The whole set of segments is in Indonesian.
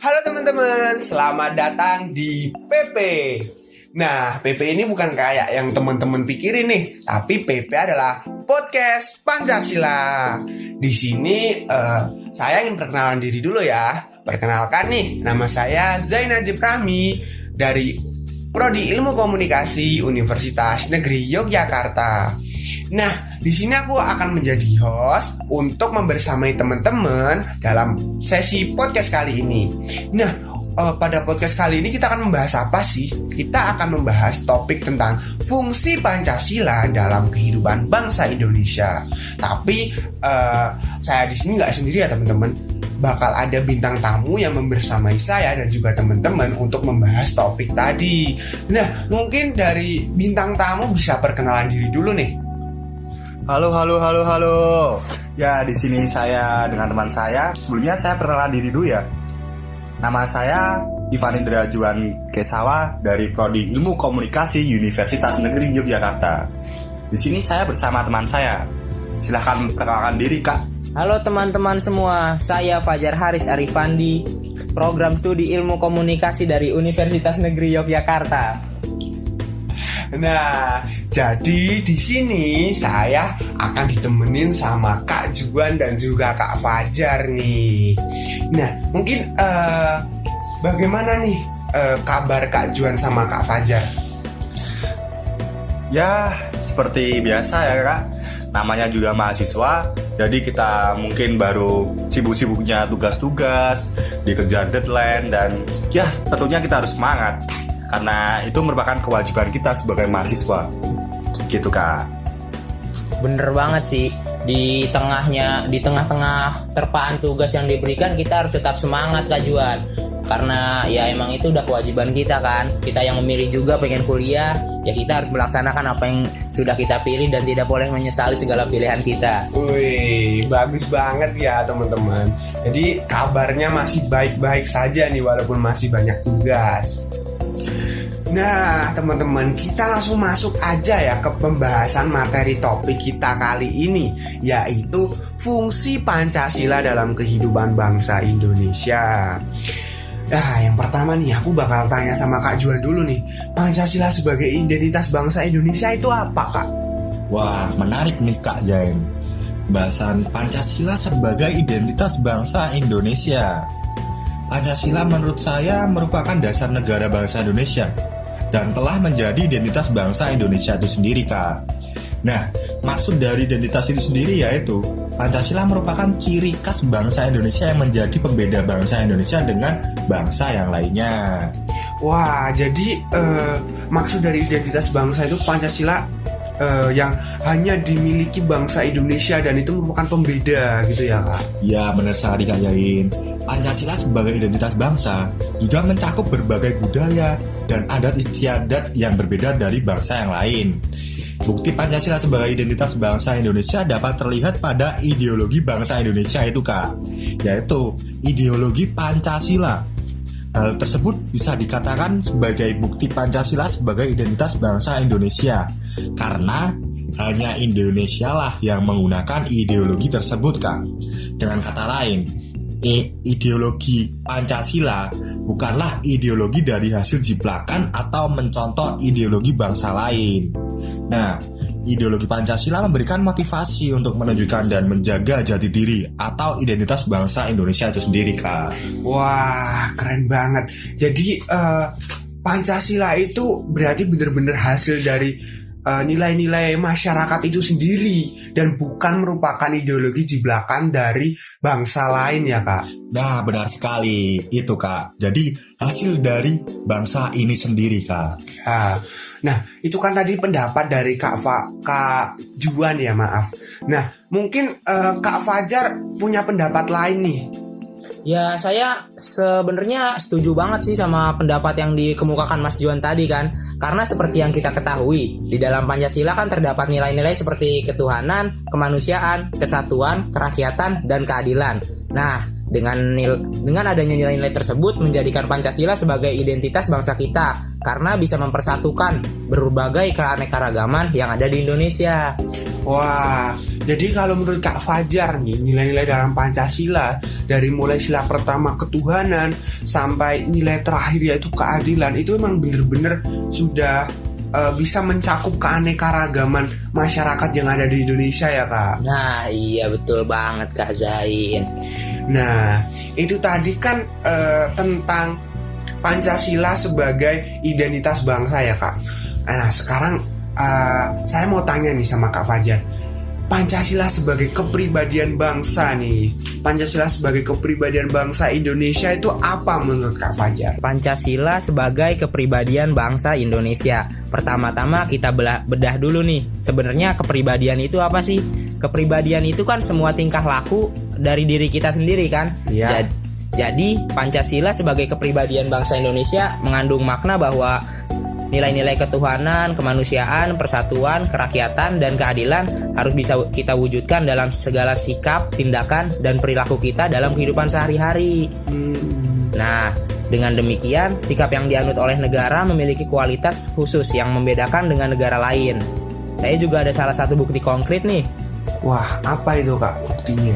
Halo teman-teman, selamat datang di PP. Nah, PP ini bukan kayak yang teman-teman pikirin nih, tapi PP adalah podcast Pancasila. Di sini saya ingin perkenalan diri dulu ya. Perkenalkan nih, nama saya Zain Najib Rahmi dari Prodi Ilmu Komunikasi Universitas Negeri Yogyakarta. Nah, di sini aku akan menjadi host untuk membersamai teman-teman dalam sesi podcast kali ini. Nah, pada podcast kali ini kita akan membahas apa sih? Kita akan membahas topik tentang fungsi Pancasila dalam kehidupan bangsa Indonesia. Tapi saya di sini nggak sendiri ya teman-teman. Bakal ada bintang tamu yang membersamai saya dan juga teman-teman untuk membahas topik tadi. Nah, mungkin dari bintang tamu bisa perkenalan diri dulu nih. Halo. Ya, di sini saya dengan teman saya. Sebelumnya saya perkenalan diri dulu ya. Nama saya Ivan Indra Juan Kesawa dari Prodi Ilmu Komunikasi Universitas Negeri Yogyakarta. Di sini saya bersama teman saya. Silahkan perkenalkan diri, Kak. Halo teman-teman semua, saya Fajar Haris Arifandi, program studi ilmu komunikasi dari Universitas Negeri Yogyakarta. Nah, jadi di sini saya akan ditemenin sama Kak Juan dan juga Kak Fajar nih. Nah, mungkin bagaimana nih kabar Kak Juan sama Kak Fajar? Ya, seperti biasa ya, Kak. Namanya juga mahasiswa, jadi kita mungkin baru sibuk-sibuknya tugas-tugas, dikejar deadline, dan ya tentunya kita harus semangat karena itu merupakan kewajiban kita sebagai mahasiswa. Gitu, Kak. Bener banget sih, di tengah-tengah terpaan tugas yang diberikan kita harus tetap semangat Kak Juan. Karena ya emang itu udah kewajiban kita kan. Kita yang memilih juga pengen kuliah, ya kita harus melaksanakan apa yang sudah kita pilih dan tidak boleh menyesali segala pilihan kita. Wih, bagus banget ya teman-teman. Jadi kabarnya masih baik-baik saja nih walaupun masih banyak tugas. Nah teman-teman, kita langsung masuk aja ya ke pembahasan materi topik kita kali ini, yaitu fungsi Pancasila dalam kehidupan bangsa Indonesia. Nah, yang pertama nih aku bakal tanya sama Kak Juan dulu nih. Pancasila sebagai identitas bangsa Indonesia itu apa, Kak? Wah, menarik nih Kak Jain. Bahasan Pancasila sebagai identitas bangsa Indonesia. Pancasila menurut saya merupakan dasar negara bangsa Indonesia dan telah menjadi identitas bangsa Indonesia itu sendiri, Kak. Nah, maksud dari identitas itu sendiri yaitu Pancasila merupakan ciri khas bangsa Indonesia yang menjadi pembeda bangsa Indonesia dengan bangsa yang lainnya. Wah, jadi maksud dari identitas bangsa itu Pancasila yang hanya dimiliki bangsa Indonesia dan itu merupakan pembeda gitu ya, Kak? Ya, benar sekali Kak Yain. Pancasila sebagai identitas bangsa juga mencakup berbagai budaya dan adat istiadat yang berbeda dari bangsa yang lain. Bukti Pancasila sebagai identitas bangsa Indonesia dapat terlihat pada ideologi bangsa Indonesia itu, Kak, yaitu ideologi Pancasila. Hal tersebut bisa dikatakan sebagai bukti Pancasila sebagai identitas bangsa Indonesia karena hanya Indonesia lah yang menggunakan ideologi tersebut, Kak. Dengan kata lain, ideologi Pancasila bukanlah ideologi dari hasil jiplakan atau mencontoh ideologi bangsa lain. Nah, ideologi Pancasila memberikan motivasi untuk menunjukkan dan menjaga jati diri atau identitas bangsa Indonesia itu sendiri, Kak. Wah, keren banget. Jadi Pancasila itu berarti benar-benar hasil dari nilai-nilai masyarakat itu sendiri dan bukan merupakan ideologi jiblakan dari bangsa lain ya, Kak? Nah, benar sekali itu, Kak. Jadi hasil dari bangsa ini sendiri, Kak. Nah, itu kan tadi pendapat dari Kak Juan ya, maaf. Nah, mungkin Kak Fajar punya pendapat lain nih. Ya, saya sebenarnya setuju banget sih sama pendapat yang dikemukakan Mas Juan tadi kan. Karena seperti yang kita ketahui, di dalam Pancasila kan terdapat nilai-nilai seperti ketuhanan, kemanusiaan, kesatuan, kerakyatan, dan keadilan. Nah, dengan adanya nilai-nilai tersebut menjadikan Pancasila sebagai identitas bangsa kita karena bisa mempersatukan berbagai keanekaragaman yang ada di Indonesia. Wah, Jadi kalau menurut Kak Fajar nih, nilai-nilai dalam Pancasila dari mulai sila pertama ketuhanan sampai nilai terakhir yaitu keadilan itu emang bener-bener sudah bisa mencakup keanekaragaman masyarakat yang ada di Indonesia ya Kak. Nah iya betul banget Kak Zain. Nah itu tadi kan tentang Pancasila sebagai identitas bangsa ya Kak. Nah sekarang saya mau tanya nih sama Kak Fajar, Pancasila sebagai kepribadian bangsa nih, Pancasila sebagai kepribadian bangsa Indonesia itu apa menurut Kak Fajar? Pancasila sebagai kepribadian bangsa Indonesia. Pertama-tama kita bedah dulu nih, sebenarnya kepribadian itu apa sih? Kepribadian itu kan semua tingkah laku dari diri kita sendiri kan? Iya. Jadi Pancasila sebagai kepribadian bangsa Indonesia mengandung makna bahwa nilai-nilai ketuhanan, kemanusiaan, persatuan, kerakyatan, dan keadilan harus bisa kita wujudkan dalam segala sikap, tindakan, dan perilaku kita dalam kehidupan sehari-hari. Nah, dengan demikian, sikap yang dianut oleh negara memiliki kualitas khusus yang membedakan dengan negara lain. Saya juga ada salah satu bukti konkret nih. Wah, apa itu Kak buktinya?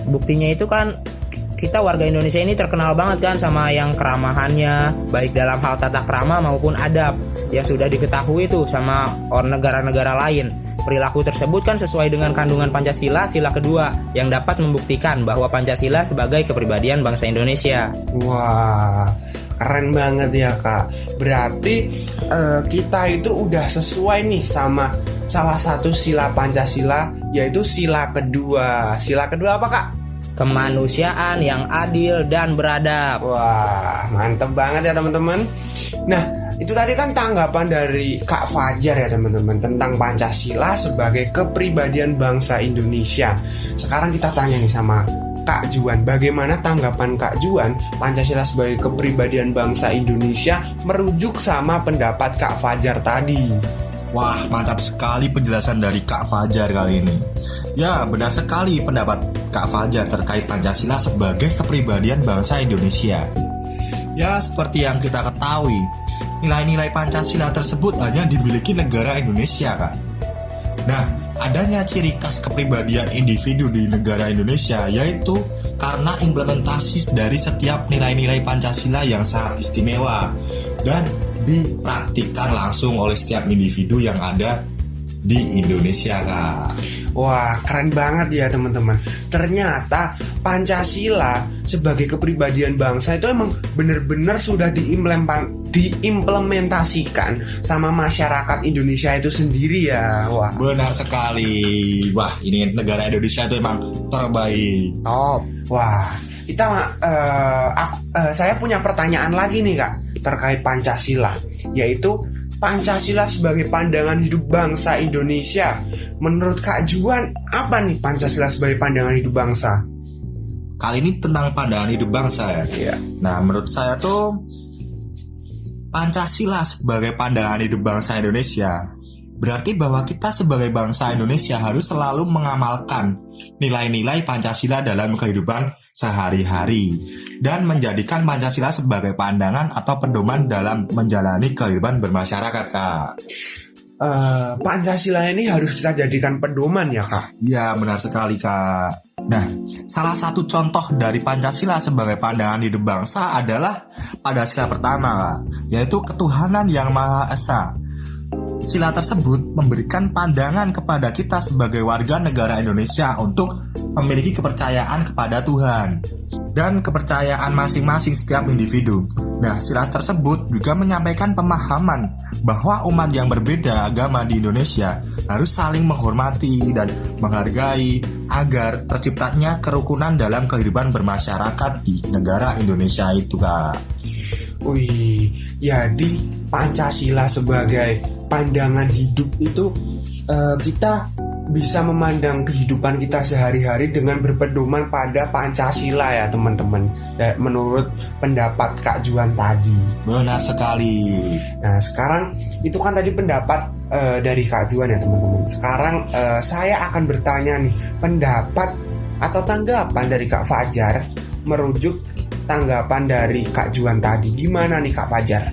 Buktinya itu kan kita warga Indonesia ini terkenal banget kan sama yang keramahannya, baik dalam hal tata krama maupun adab yang sudah diketahui tuh sama orang negara-negara lain. Perilaku tersebut kan sesuai dengan kandungan Pancasila sila kedua yang dapat membuktikan bahwa Pancasila sebagai kepribadian bangsa Indonesia. Wah, keren banget ya Kak. Berarti kita itu udah sesuai nih sama salah satu sila Pancasila, yaitu sila kedua. Sila kedua apa Kak? Kemanusiaan yang adil dan beradab. Wah, mantep banget ya teman-teman. Nah, itu tadi kan tanggapan dari Kak Fajar ya teman-teman tentang Pancasila sebagai kepribadian bangsa Indonesia. Sekarang kita tanya nih sama Kak Juan, bagaimana tanggapan Kak Juan Pancasila sebagai kepribadian bangsa Indonesia merujuk sama pendapat Kak Fajar tadi? Wah, mantap sekali penjelasan dari Kak Fajar kali ini. Ya, benar sekali pendapat Kak Fajar terkait Pancasila sebagai kepribadian bangsa Indonesia. Ya, seperti yang kita ketahui, nilai-nilai Pancasila tersebut hanya dimiliki negara Indonesia, Kak. Nah, adanya ciri khas kepribadian individu di negara Indonesia yaitu karena implementasi dari setiap nilai-nilai Pancasila yang sangat istimewa dan dipraktikkan langsung oleh setiap individu yang ada di Indonesia, Kak. Wah, keren banget ya teman-teman. Ternyata Pancasila sebagai kepribadian bangsa itu emang benar-benar sudah diimplementasikan sama masyarakat Indonesia itu sendiri ya. Wah, Benar sekali. Wah, ini negara Indonesia itu emang terbaik. top. Wah, saya punya pertanyaan lagi nih Kak terkait Pancasila, yaitu Pancasila sebagai pandangan hidup bangsa Indonesia. Menurut Kak Juan, apa nih Pancasila sebagai pandangan hidup bangsa? Kali ini tentang pandangan hidup bangsa ya. Iya. Nah, menurut saya tuh Pancasila sebagai pandangan hidup bangsa Indonesia berarti bahwa kita sebagai bangsa Indonesia harus selalu mengamalkan nilai-nilai Pancasila dalam kehidupan sehari-hari dan menjadikan Pancasila sebagai pandangan atau pedoman dalam menjalani kehidupan bermasyarakat, Kak. Pancasila ini harus kita jadikan pedoman ya Kak? Ya, benar sekali, Kak. Nah, salah satu contoh dari Pancasila sebagai pandangan hidup bangsa adalah pada sila pertama, Kak, yaitu ketuhanan yang Maha Esa. Sila tersebut memberikan pandangan kepada kita sebagai warga negara Indonesia untuk memiliki kepercayaan kepada Tuhan dan kepercayaan masing-masing setiap individu. Nah, sila tersebut juga menyampaikan pemahaman bahwa umat yang berbeda agama di Indonesia harus saling menghormati dan menghargai agar terciptanya kerukunan dalam kehidupan bermasyarakat di negara Indonesia itu, Kak. Wih, jadi Pancasila sebagai pandangan hidup itu kita bisa memandang kehidupan kita sehari-hari dengan berpedoman pada Pancasila ya teman-teman, menurut pendapat Kak Juan tadi. Benar sekali. Nah sekarang itu kan tadi pendapat dari Kak Juan ya teman-teman. Sekarang saya akan bertanya nih pendapat atau tanggapan dari Kak Fajar merujuk tanggapan dari Kak Juan tadi. Gimana nih Kak Fajar?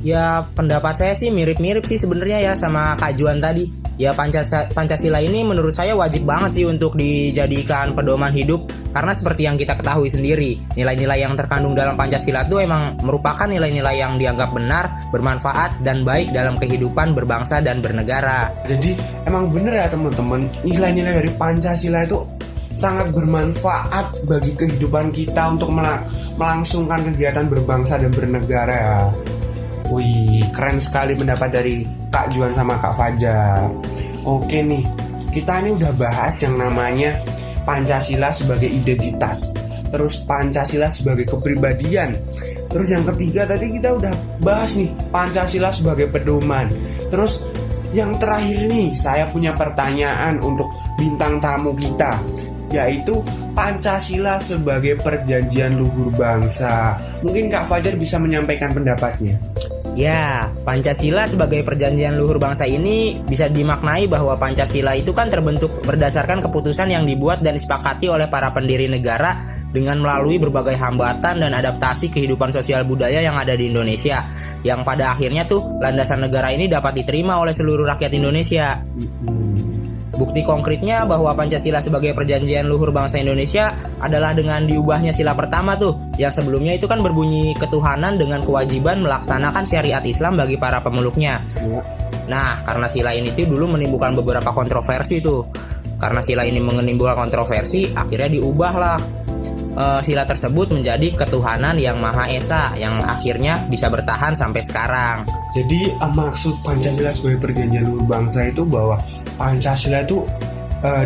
Ya pendapat saya sih mirip-mirip sih sebenarnya ya sama Kak Juan tadi. ya Pancasila ini menurut saya wajib banget sih untuk dijadikan pedoman hidup, karena seperti yang kita ketahui sendiri, nilai-nilai yang terkandung dalam Pancasila itu emang merupakan nilai-nilai yang dianggap benar, bermanfaat, dan baik dalam kehidupan berbangsa dan bernegara. Jadi emang bener ya teman-teman, nilai-nilai dari Pancasila itu sangat bermanfaat bagi kehidupan kita untuk melangsungkan kegiatan berbangsa dan bernegara ya. Wih, keren sekali pendapat dari Kak Juan sama Kak Fajar. Oke nih, kita ini udah bahas yang namanya Pancasila sebagai identitas, terus Pancasila sebagai kepribadian, terus yang ketiga tadi kita udah bahas nih Pancasila sebagai pedoman. Terus yang terakhir nih, saya punya pertanyaan untuk bintang tamu kita, yaitu Pancasila sebagai perjanjian luhur bangsa. Mungkin Kak Fajar bisa menyampaikan pendapatnya. Ya, Pancasila sebagai perjanjian luhur bangsa ini bisa dimaknai bahwa Pancasila itu kan terbentuk berdasarkan keputusan yang dibuat dan disepakati oleh para pendiri negara dengan melalui berbagai hambatan dan adaptasi kehidupan sosial budaya yang ada di Indonesia, yang pada akhirnya tuh landasan negara ini dapat diterima oleh seluruh rakyat Indonesia. Bukti konkretnya bahwa Pancasila sebagai perjanjian luhur bangsa Indonesia adalah dengan diubahnya sila pertama tuh, yang sebelumnya itu kan berbunyi ketuhanan dengan kewajiban melaksanakan syariat Islam bagi para pemeluknya. Nah, karena sila ini tuh dulu menimbulkan beberapa kontroversi tuh. Karena sila ini menimbulkan kontroversi, akhirnya diubahlah sila tersebut menjadi ketuhanan yang Maha Esa, yang akhirnya bisa bertahan sampai sekarang. Jadi maksud Pancasila sebagai perjanjian luhur bangsa itu bahwa Pancasila itu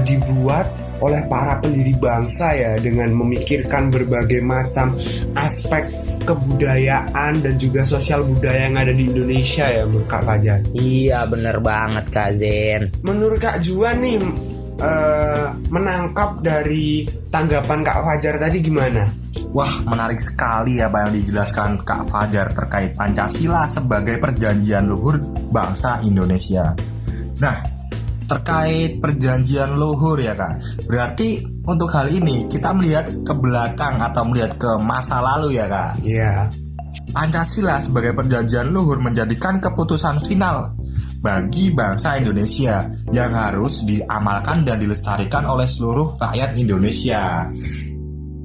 dibuat oleh para pendiri bangsa ya, dengan memikirkan berbagai macam aspek kebudayaan dan juga sosial budaya yang ada di Indonesia ya, Kak Fajar. Iya, bener banget Kak Zen. Menurut Kak Juan nih, menangkap dari tanggapan Kak Fajar tadi gimana? Wah, menarik sekali apa yang dijelaskan Kak Fajar terkait Pancasila sebagai perjanjian luhur bangsa Indonesia. Nah, terkait perjanjian luhur ya Kak, berarti untuk hal ini kita melihat ke belakang atau melihat ke masa lalu ya Kak. Iya. Pancasila sebagai perjanjian luhur menjadikan keputusan final bagi bangsa Indonesia yang harus diamalkan dan dilestarikan oleh seluruh rakyat Indonesia.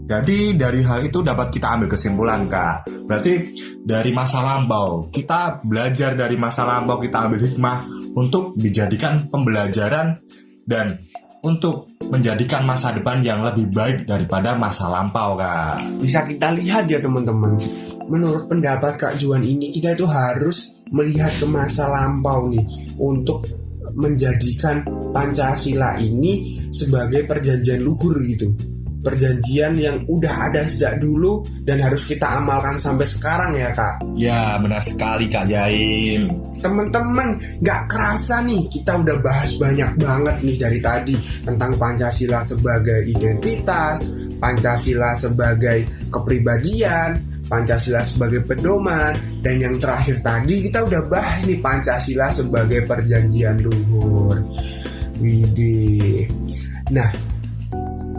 Jadi dari hal itu dapat kita ambil kesimpulan Kak, berarti dari masa lampau kita belajar, dari masa lampau kita ambil hikmah untuk dijadikan pembelajaran dan untuk menjadikan masa depan yang lebih baik daripada masa lampau Kak. Bisa kita lihat ya teman-teman, menurut pendapat Kak Juan ini kita itu harus melihat ke masa lampau nih untuk menjadikan Pancasila ini sebagai perjanjian luhur gitu. Perjanjian yang udah ada sejak dulu dan harus kita amalkan sampai sekarang ya Kak. Ya, benar sekali Kak Jain. Teman-teman, gak kerasa nih kita udah bahas banyak banget nih dari tadi tentang Pancasila sebagai identitas, Pancasila sebagai kepribadian, Pancasila sebagai pedoman, dan yang terakhir tadi kita udah bahas nih Pancasila sebagai perjanjian luhur. Widih. Nah,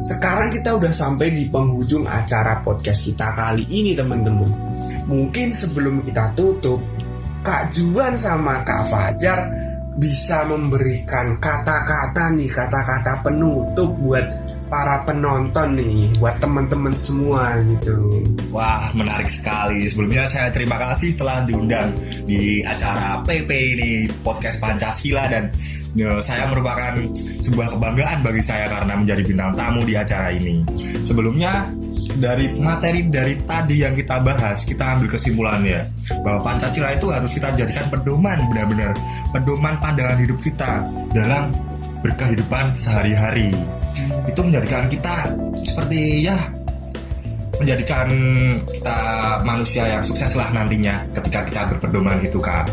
sekarang kita udah sampai di penghujung acara podcast kita kali ini teman-teman. Mungkin sebelum kita tutup, Kak Juan sama Kak Fajar bisa memberikan kata-kata penutup buat para penonton nih, buat teman-teman semua gitu. Wah, menarik sekali. Sebelumnya saya terima kasih telah diundang di acara PP ini, podcast Pancasila, dan saya merupakan sebuah kebanggaan bagi saya karena menjadi bintang tamu di acara ini. Sebelumnya, dari materi dari tadi yang kita bahas, kita ambil kesimpulannya bahwa Pancasila itu harus kita jadikan pedoman, benar-benar pedoman pandangan hidup kita dalam berkehidupan sehari-hari. Itu menjadikan kita seperti ya, menjadikan kita manusia yang sukses lah nantinya ketika kita berpedoman gitu Kak.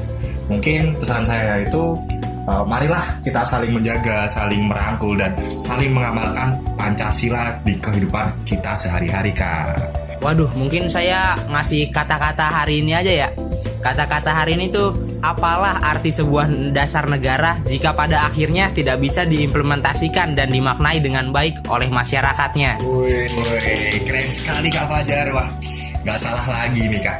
Mungkin pesan saya itu, marilah kita saling menjaga, saling merangkul, dan saling mengamalkan Pancasila di kehidupan kita sehari-hari Kak. Waduh, mungkin saya ngasih kata-kata hari ini aja ya. Kata-kata hari ini tuh, apalah arti sebuah dasar negara jika pada akhirnya tidak bisa diimplementasikan dan dimaknai dengan baik oleh masyarakatnya. Woi, keren sekali Kak Fajar. Wah, gak salah lagi nih Kak.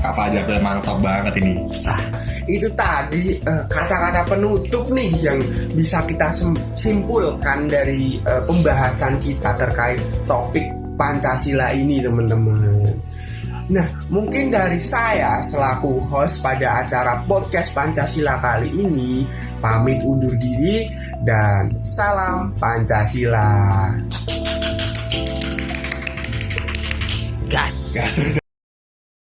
Kak Fajar tuh mantap banget ini. Nah, itu tadi kata-kata penutup nih yang bisa kita simpulkan dari pembahasan kita terkait topik Pancasila ini, teman-teman. Nah, mungkin dari saya selaku host pada acara podcast Pancasila kali ini pamit undur diri dan salam Pancasila. Gas. Gas.